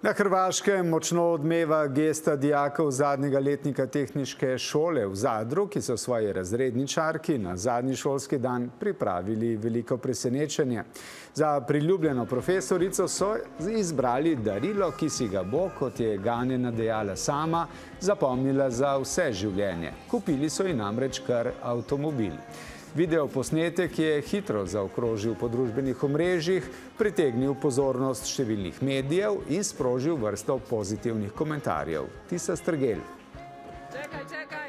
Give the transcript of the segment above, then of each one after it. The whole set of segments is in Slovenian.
Na Hrvaškem močno odmeva gesta dijakov zadnjega letnika tehniške šole v Zadru, ki so svoji razredničarki na zadnji šolski dan pripravili veliko presenečenje. Za priljubljeno profesorico so izbrali darilo, ki si ga bo, kot je Ganjena dejala sama, zapomnila za vse življenje. Kupili so ji namreč kar avtomobil. Videoposnetek je hitro zaokrožil po družbenih omrežjih, pritegnil pozornost številnih medijev in sprožil vrsto pozitivnih komentarjev. Tisa Strgel.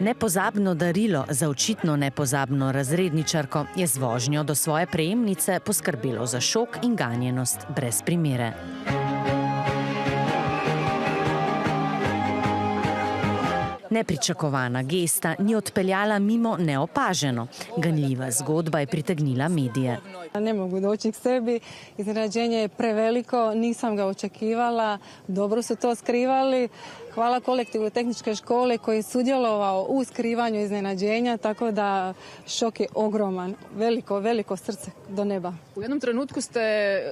Nepozabno darilo za očitno nepozabno razredničarko je z vožnjo do svoje prejemnice poskrbelo za šok in ganjenost brez primere. Nepričakovana gesta ni odpeljala mimo neopaženo. Ganljiva zgodba je pritegnila medije. Ne mogu doći k sebi, iznenađenje je preveliko, nisam ga očekivala, dobro su to skrivali. Hvala kolektivu tehničke škole koji je sudjelovao u skrivanju iznenađenja, tako da šok je ogroman, veliko srce do neba. U jednom trenutku ste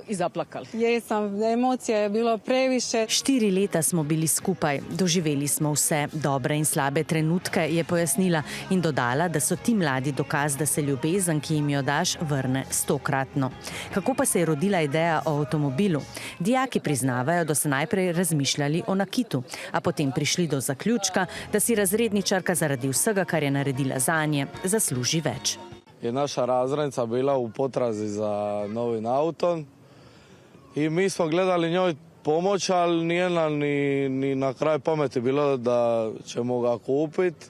i zaplakali. Jesam, emocija je bilo previše. 4 leta smo bili skupaj, doživeli smo vse dobre in slabe trenutke, je pojasnila in dodala, da so ti mladi dokaz, da se ljubezen, ki jim jo daš, vrne 100-kratno. Kako pa se je rodila ideja o avtomobilu? Dijaki priznavajo, da so najprej razmišljali o nakitu, a potem prišli do zaključka, da si razredničarka zaradi vsega, kar je naredila zanje, zasluži več. Je naša razrednica bila u potrazi za novim autom i mi smo gledali njoj pomoć, ali nije nam ni na kraj pameti bilo da ćemo ga kupiti.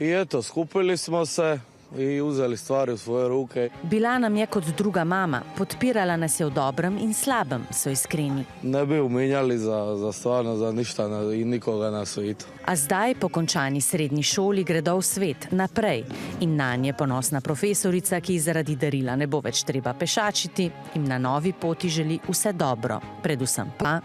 I eto, skupili smo se i uzeli stvari u svoje ruke. Bila nam je kot druga mama, podpirala nas je v dobrem in slabem, so iskreni. Ne bi uminjali za stvarno, za ništa i nikoga na svijetu. A zdaj, po končani srednji šoli, gredo v svet, naprej. In nanje ponosna profesorica, ki zaradi darila ne bo več treba pešačiti, jim na novi poti želi vse dobro, predvsem pa